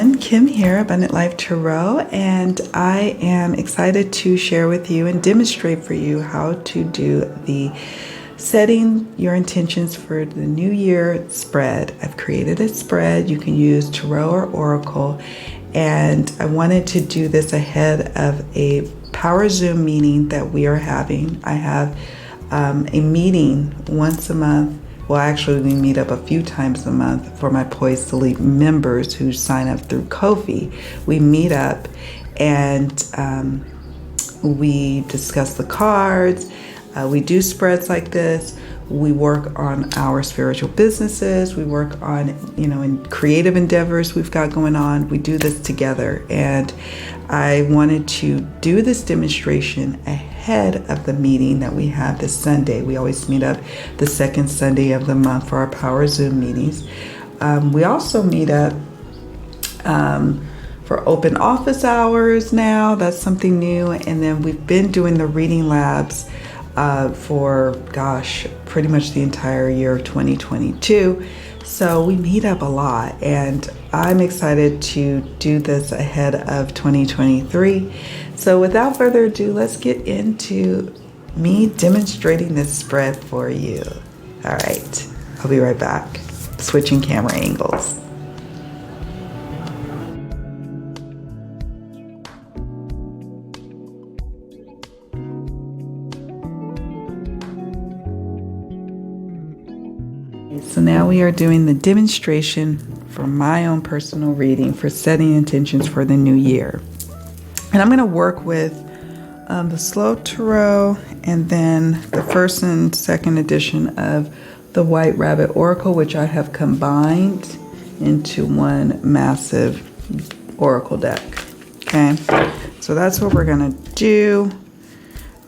everyone, Kim here, Abundant Life Tarot, and I am excited to share with you and demonstrate for you how to do the setting your intentions for the new year spread. I've created a spread. You can use tarot or oracle, and I wanted to do this ahead of a Power Zoom meeting that we are having. I have a meeting once a month. Well, actually, we meet up a few times a month for my Poised members who sign up through Ko-fi. We meet up and we discuss the cards. We do spreads like this. We work on our spiritual businesses. We work on, in creative endeavors we've got going on. We do this together. And I wanted to do this demonstration ahead of the meeting that we have this Sunday. We always meet up the second Sunday of the month for our Power Zoom meetings. We also meet up for open office hours now. That's something new. And then we've been doing the reading labs for, pretty much the entire year of 2022. So we meet up a lot, and I'm excited to do this ahead of 2023. So without further ado, let's get into me demonstrating this spread for you. All right, I'll be right back. Switching camera angles. So now we are doing the demonstration for my own personal reading for setting intentions for the new year. And I'm going to work with the Slow Tarot and then the first and second edition of the White Rabbit Oracle, which I have combined into one massive oracle deck. Okay, so that's what we're going to do.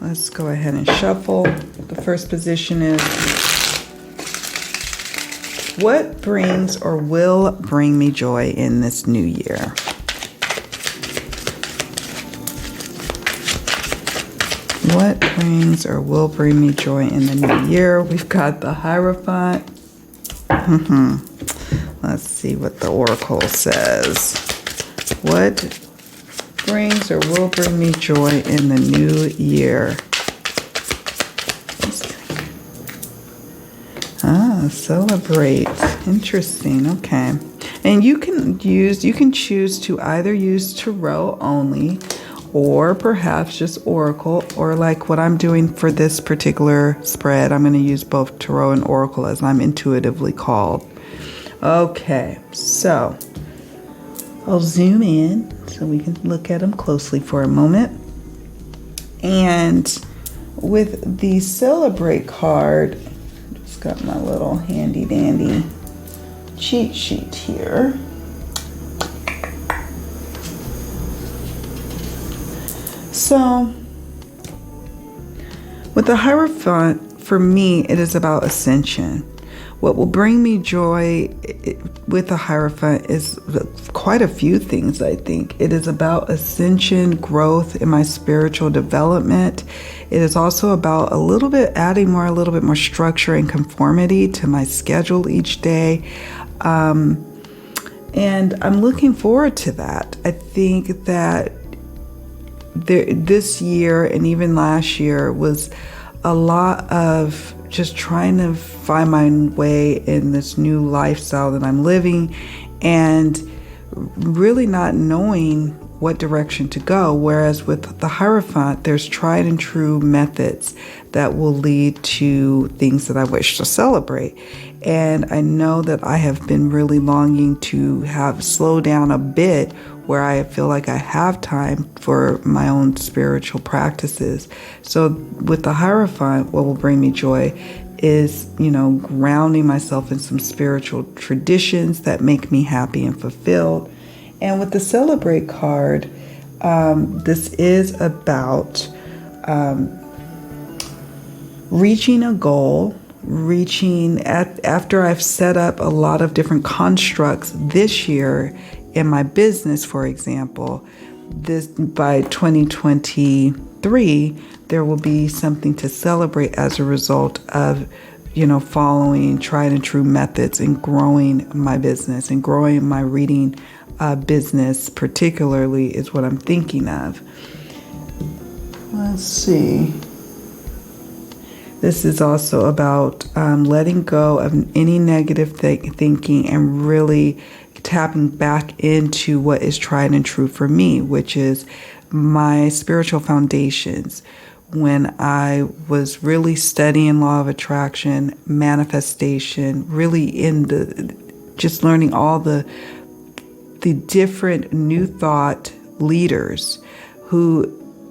Let's go ahead and shuffle. The first position is: what brings or will bring me joy in this new year? What brings or will bring me joy in the new year? We've got the Hierophant. Let's see what the Oracle says. What brings or will bring me joy in the new year? Celebrate. Interesting. Okay. And you can choose to either use tarot only, or perhaps just oracle, or like what I'm doing for this particular spread, I'm going to use both tarot and oracle as I'm intuitively called. Okay, so I'll zoom in so we can look at them closely for a moment. And with the Celebrate card, got my little handy dandy cheat sheet here. So with the Hierophant, for me, it is about ascension. What will bring me joy with the Hierophant is quite a few things, I think. It is about ascension, growth in my spiritual development. It is also about a little bit more structure and conformity to my schedule each day. And I'm looking forward to that. I think that this year and even last year was a lot of just trying to find my way in this new lifestyle that I'm living and really not knowing what direction to go. Whereas with the Hierophant, there's tried and true methods that will lead to things that I wish to celebrate. And I know that I have been really longing to have slow down a bit where I feel like I have time for my own spiritual practices. So with the Hierophant, what will bring me joy is, grounding myself in some spiritual traditions that make me happy and fulfilled. And with the Celebrate card, this is about reaching a goal, after I've set up a lot of different constructs this year in my business, for example. This by 2023, there will be something to celebrate as a result of following tried and true methods and growing my business and growing my reading business particularly is what I'm thinking of. Let's see. This is also about letting go of any negative thinking and really tapping back into what is tried and true for me, which is my spiritual foundations. When I was really studying law of attraction, manifestation, really just learning all the different new thought leaders who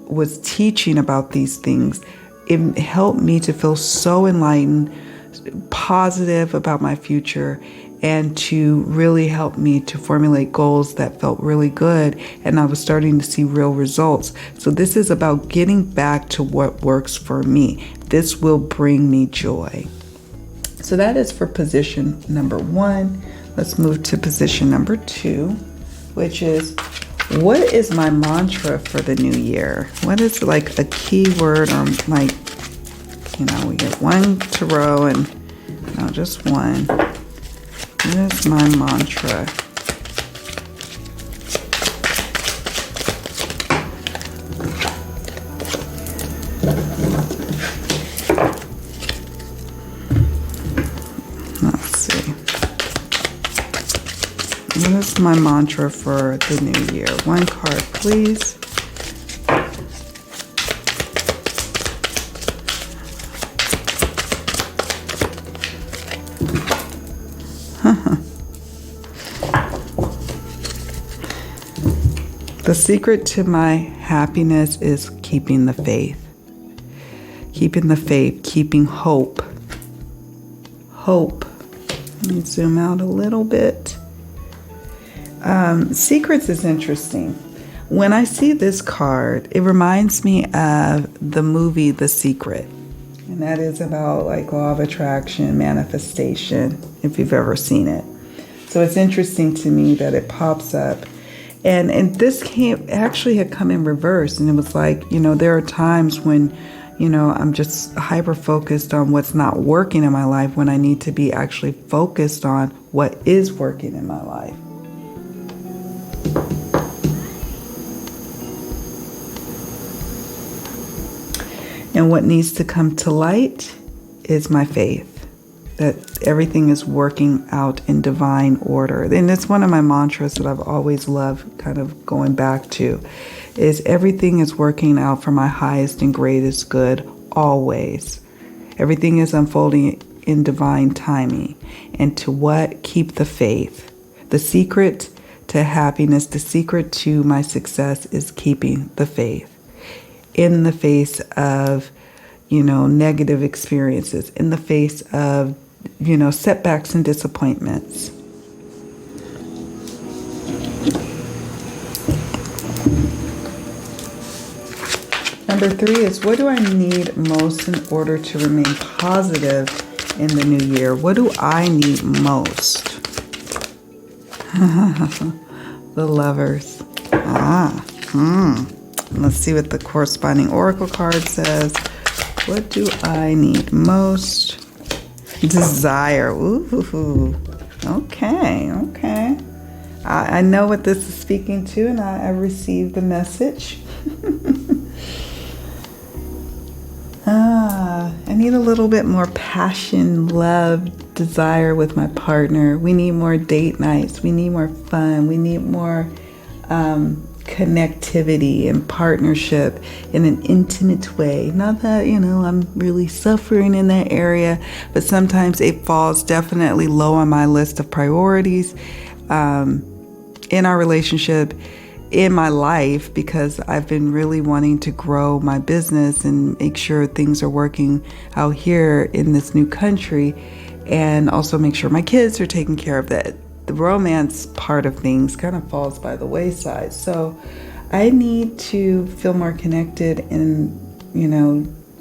was teaching about these things, it helped me to feel so enlightened, positive about my future, and to really help me to formulate goals that felt really good. And I was starting to see real results. So this is about getting back to what works for me. This will bring me joy. So that is for position number 1. Let's move to position number 2, which is, what is my mantra for the new year? What is like a key word, or like, we get one tarot and no, just one. What is my mantra? Let's see. What is my mantra for the new year? One card, please. The secret to my happiness is keeping the faith. Keeping the faith, keeping hope. Hope. Let me zoom out a little bit. Secrets is interesting. When I see this card, it reminds me of the movie The Secret. And that is about like law of attraction, manifestation, if you've ever seen it. So it's interesting to me that it pops up. And this had come in reverse. And it was like, there are times when, I'm just hyper focused on what's not working in my life when I need to be actually focused on what is working in my life. And what needs to come to light is my faith that everything is working out in divine order. And it's one of my mantras that I've always loved kind of going back to, is everything is working out for my highest and greatest good always. Everything is unfolding in divine timing. And to what? Keep the faith. The secret to happiness, the secret to my success is keeping the faith. In the face of, negative experiences, in the face of, setbacks and disappointments. Number 3 is, what do I need most in order to remain positive in the new year? What do I need most? The Lovers. Let's see what the corresponding oracle card says. What do I need most? Desire. Ooh. Okay. I know what this is speaking to, and I received the message. I need a little bit more passion, love, desire with my partner. We need more date nights. We need more fun. We need more connectivity and partnership in an intimate way. Not that, I'm really suffering in that area, but sometimes it falls definitely low on my list of priorities in our relationship, in my life, because I've been really wanting to grow my business and make sure things are working out here in this new country, and also make sure my kids are taken care of. That the romance part of things kind of falls by the wayside. So I need to feel more connected, and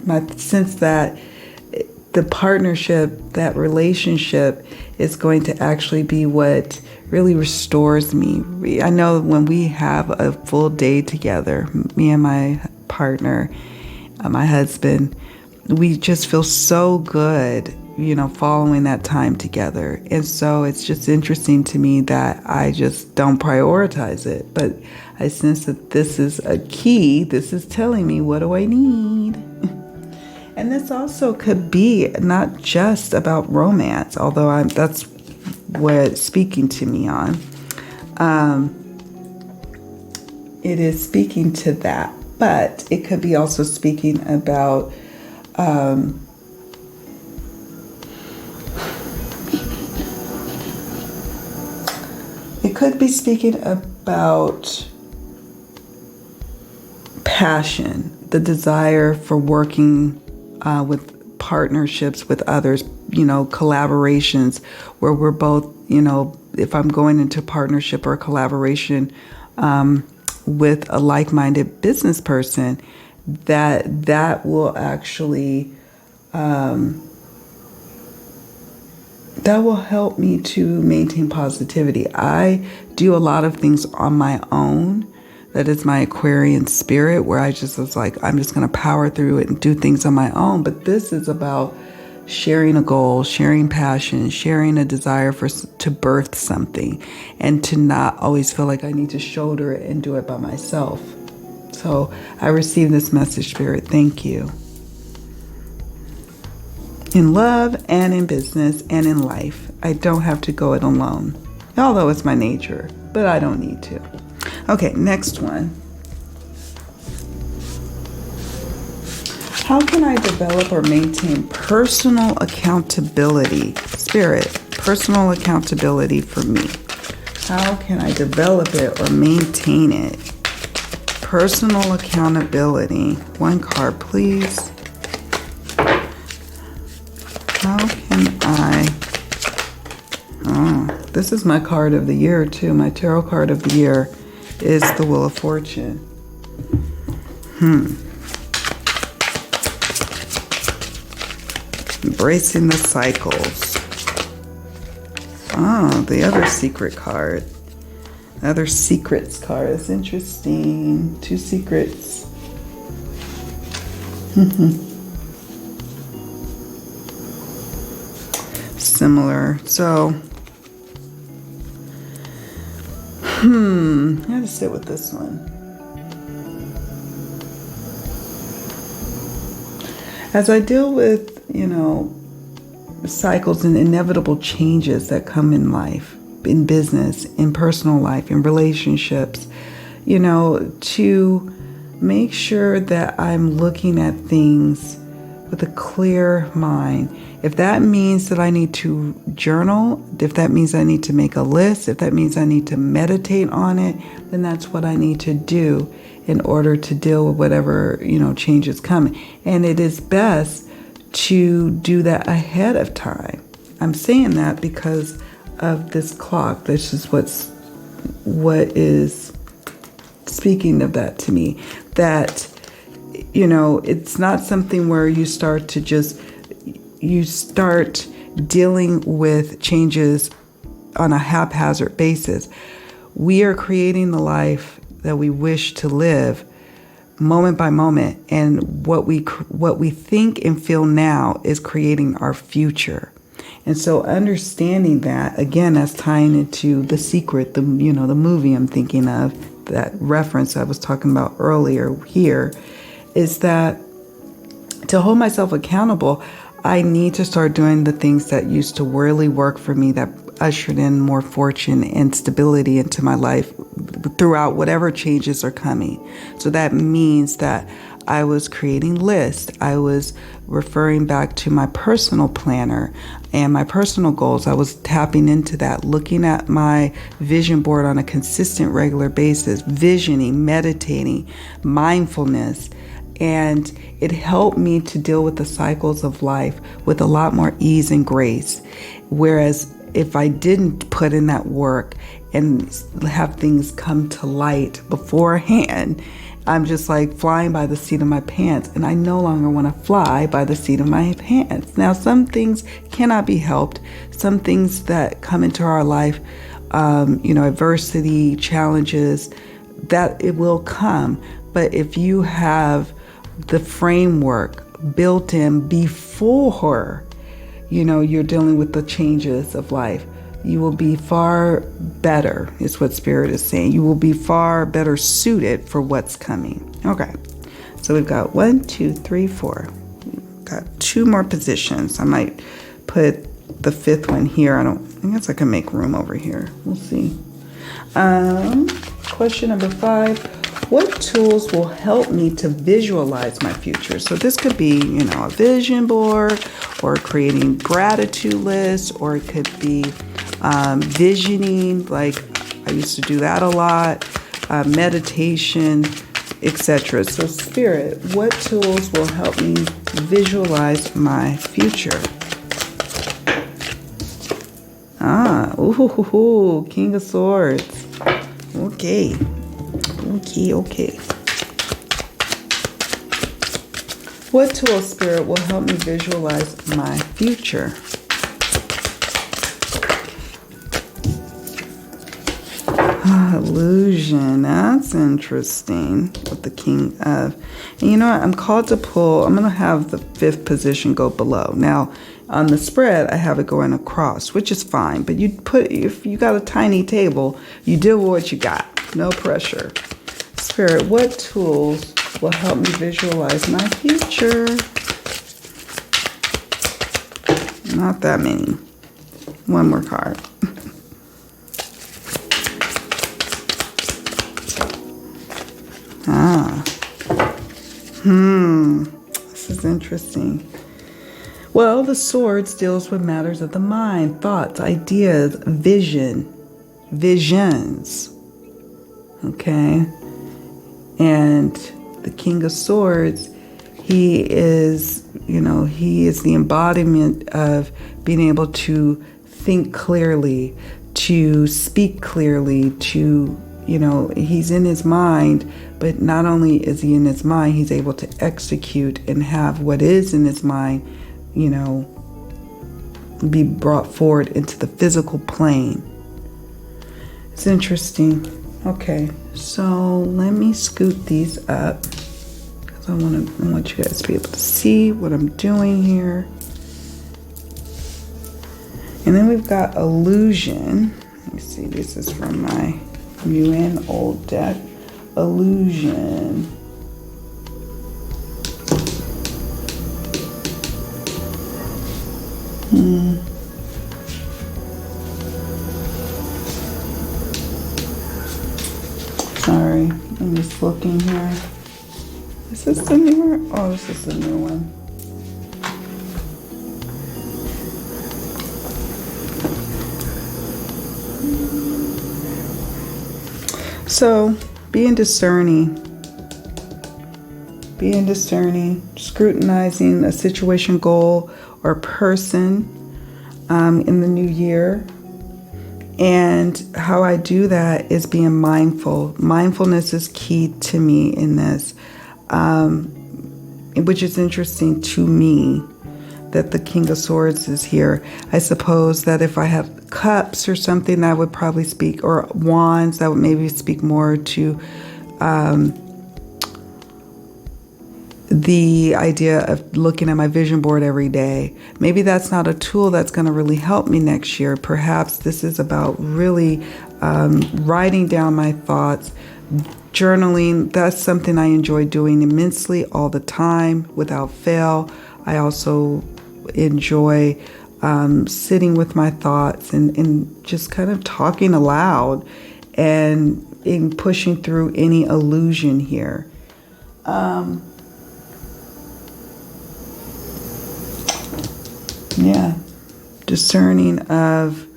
my sense that the partnership, that relationship is going to actually be what really restores me. I know when we have a full day together, me and my partner, my husband, we just feel so good following that time together. And so it's just interesting to me that I just don't prioritize it. But I sense that this is a key. This is telling me, what do I need? And this also could be not just about romance, although that's what it's speaking to me on. It is speaking to that, but it could be also speaking about it could be speaking about passion, the desire for working with partnerships with others, collaborations where we're both, if I'm going into partnership or collaboration with a like-minded business person, that will actually that will help me to maintain positivity. I do a lot of things on my own. That is my Aquarian spirit, where I just was like, I'm just going to power through it and do things on my own. But this is about sharing a goal, sharing passion, sharing a desire to birth something, and to not always feel like I need to shoulder it and do it by myself. So I received this message, Spirit. Thank you. In love and in business and in life, I don't have to go it alone. Although it's my nature, but I don't need to. Okay, next one. How can I develop or maintain personal accountability? Spirit, personal accountability for me. How can I develop it or maintain it? Personal accountability. One card, please. How can I... Oh, this is my card of the year, too. My tarot card of the year is the Wheel of Fortune. Embracing the cycles. Oh, the other secret card. The other secrets card. That's interesting. Two secrets. Similar. So, I have to sit with this one. As I deal with, cycles and inevitable changes that come in life, in business, in personal life, in relationships, to make sure that I'm looking at things with a clear mind. If that means that I need to journal, if that means I need to make a list, if that means I need to meditate on it, then that's what I need to do in order to deal with whatever, changes coming. And it is best to do that ahead of time. I'm saying that because of this clock. This is what is speaking of that to me. That, it's not something where you start dealing with changes on a haphazard basis. We are creating the life that we wish to live moment by moment, and what we think and feel now is creating our future. And so understanding that, again, that's tying into The Secret, the movie I'm thinking of, that reference I was talking about earlier here, is that to hold myself accountable, I need to start doing the things that used to really work for me, that ushered in more fortune and stability into my life throughout whatever changes are coming. So that means that I was creating lists. I was referring back to my personal planner and my personal goals. I was tapping into that, looking at my vision board on a consistent, regular basis, visioning, meditating, mindfulness. And it helped me to deal with the cycles of life with a lot more ease and grace. Whereas if I didn't put in that work and have things come to light beforehand, I'm just like flying by the seat of my pants, and I no longer want to fly by the seat of my pants. Now, some things cannot be helped. Some things that come into our life, adversity, challenges, that it will come. But if you have the framework built in before, you're dealing with the changes of life. You will be far better, is what Spirit is saying. You will be far better suited for what's coming. Okay, so we've got 1, 2, 3, 4. We've got 2 more positions. I might put the 5th one here. I guess I can make room over here. We'll see. Question number 5. What tools will help me to visualize my future? So this could be, a vision board, or creating gratitude lists, or it could be visioning, like I used to do that a lot, meditation, etc. So Spirit, what tools will help me visualize my future? Ooh, King of Swords. Okay. What tool, Spirit, will help me visualize my future? Illusion. That's interesting. With the King of... And you know what? I'm called to pull... I'm going to have the 5th position go below. Now, on the spread, I have it going across, which is fine. But if you got a tiny table, you deal with what you got. No pressure. Spirit, what tools will help me visualize my future? Not that many. One more card. This is interesting. Well, the Swords deals with matters of the mind, thoughts, ideas, visions. Okay? And the King of Swords, he is the embodiment of being able to think clearly, to speak clearly, to, he's in his mind, but not only is he in his mind, he's able to execute and have what is in his mind, be brought forward into the physical plane. It's interesting. Okay, so let me scoot these up because I want you guys to be able to see what I'm doing here. And then we've got illusion. Let me see, this is from my new and old deck. Illusion. Sorry, I'm just looking here. Is this the newer? Oh, this is the new one. So, being discerning, scrutinizing a situation, goal, or person in the new year. And how I do that is being mindful. Mindfulness is key to me in this, which is interesting to me that the King of Swords is here. I suppose that if I have cups or something, that would probably speak, or wands, that would maybe speak more to the idea of looking at my vision board every day. Maybe that's not a tool that's going to really help me next year. Perhaps this is about really writing down my thoughts, journaling. That's something I enjoy doing immensely all the time without fail. I also enjoy sitting with my thoughts and just kind of talking aloud and in pushing through any illusion here. Discerning of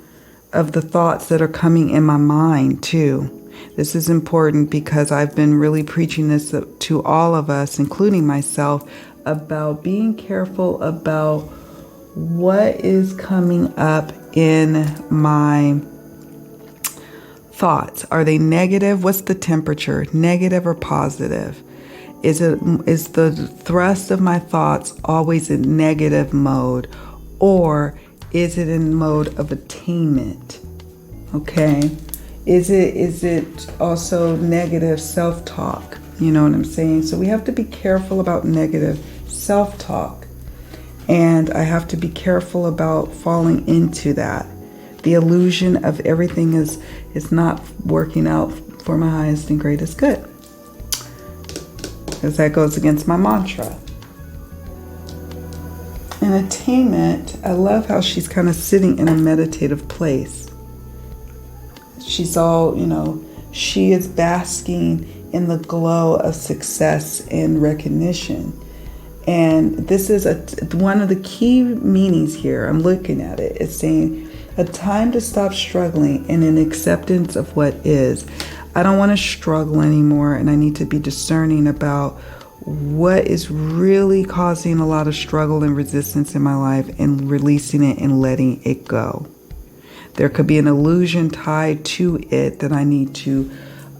the thoughts that are coming in my mind too. This is important because I've been really preaching this to all of us, including myself, about being careful about what is coming up in my thoughts. Are they negative? What's the temperature? Negative or positive? Is the thrust of my thoughts always in negative mode, or is it in mode of attainment? Okay. Is it also negative self-talk? You know what I'm saying? So we have to be careful about negative self-talk. And I have to be careful about falling into that. The illusion of everything is not working out for my highest and greatest good. Because that goes against my mantra. And attainment, I love how she's kind of sitting in a meditative place. She's all, she is basking in the glow of success and recognition. And this is one of the key meanings here. I'm looking at it. It's saying a time to stop struggling and an acceptance of what is. I don't want to struggle anymore, and I need to be discerning about what is really causing a lot of struggle and resistance in my life and releasing it and letting it go. There could be an illusion tied to it that I need to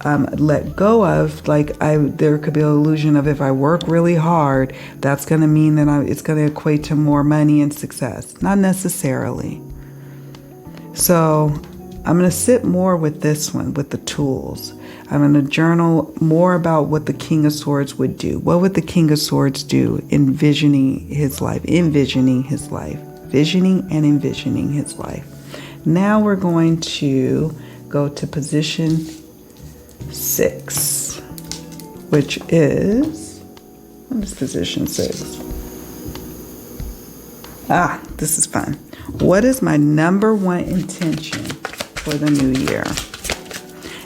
let go of. There could be an illusion of if I work really hard, that's going to mean that it's going to equate to more money and success. Not necessarily. So I'm going to sit more with this one, with the tools. I'm going to journal more about what the King of Swords would do. What would the King of Swords do envisioning his life, visioning and envisioning his life. Now we're going to go to position 6, which is, what is position 6? This is fun. What is my number one intention for the new year?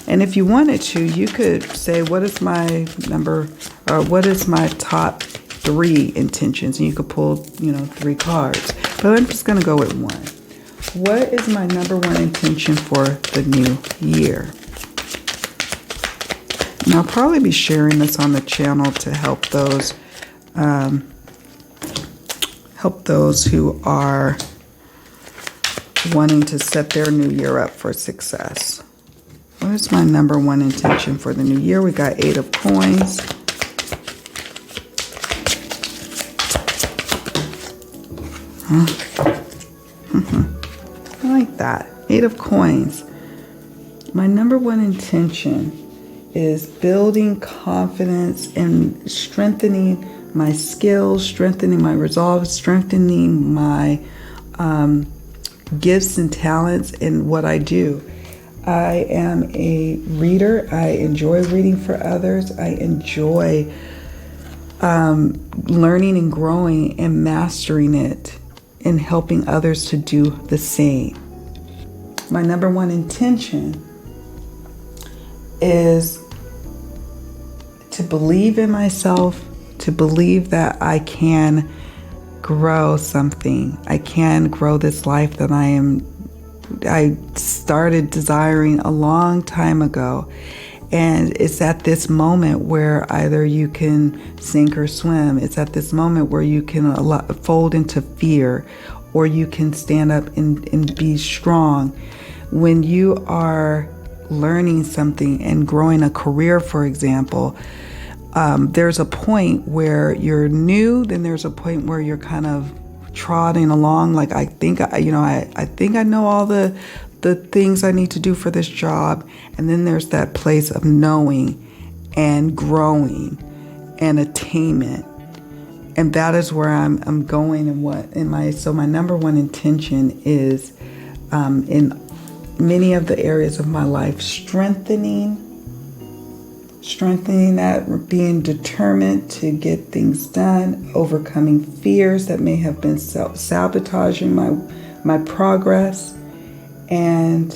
And if you wanted to, you could say, what is my top 3 intentions? And you could pull, 3 cards. But I'm just going to go with 1. What is my number one intention for the new year? And I'll probably be sharing this on the channel to help those who are wanting to set their new year up for success. What is my number one intention for the new year? We got 8 of coins. I like that. 8 of coins. My number one intention is building confidence and strengthening my skills, strengthening my resolve, strengthening my gifts and talents in what I do. I am a reader. I enjoy reading for others. I enjoy learning and growing and mastering it and helping others to do the same. My number one intention is to believe in myself, to believe that I can grow something. I can grow this life that I started desiring a long time ago. And it's at this moment where either you can sink or swim. It's at this moment where you can fold into fear, or you can stand up and be strong. When you are learning something and growing a career, for example, there's a point where you're new, then there's a point where you're kind of trotting along. Like, I think I know all the things I need to do for this job. And then there's that place of knowing and growing and attainment. And that is where I'm going, and so my number one intention is in many of the areas of my life, strengthening that, being determined to get things done, overcoming fears that may have been sabotaging my progress. And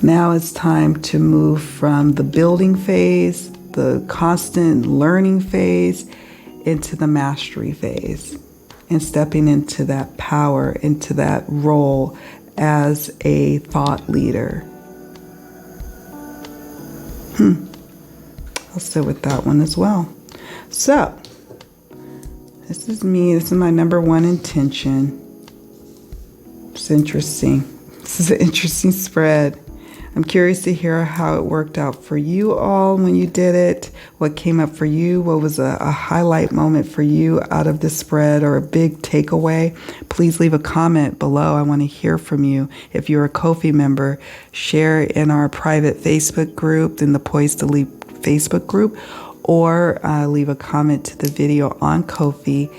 now it's time to move from the building phase, the constant learning phase, into the mastery phase, and stepping into that power, into that role as a thought leader. I'll sit with that one as well. So, this is me. This is my number one intention. It's interesting. This is an interesting spread. I'm curious to hear how it worked out for you all when you did it. What came up for you? What was a highlight moment for you out of this spread, or a big takeaway? Please leave a comment below. I want to hear from you. If you're a Ko-fi member, share in our private Facebook group, in the Poised Facebook group, or leave a comment to the video on Ko-fi,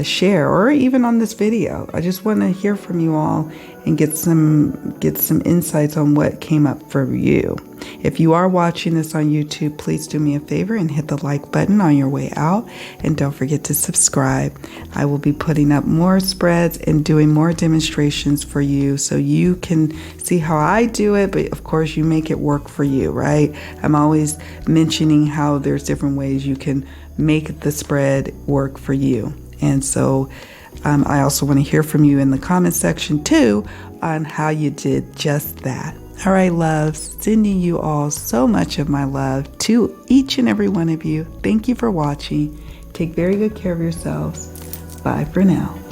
share, or even on this video. I just want to hear from you all and get some insights on what came up for you. If you are watching this on YouTube, please do me a favor and hit the like button on your way out, and don't forget to subscribe. I will be putting up more spreads and doing more demonstrations for you so you can see how I do it, but of course you make it work for you, right? I'm always mentioning how there's different ways you can make the spread work for you. And so I also want to hear from you in the comment section too on how you did just that. All right, loves, sending you all so much of my love to each and every one of you. Thank you for watching. Take very good care of yourselves. Bye for now.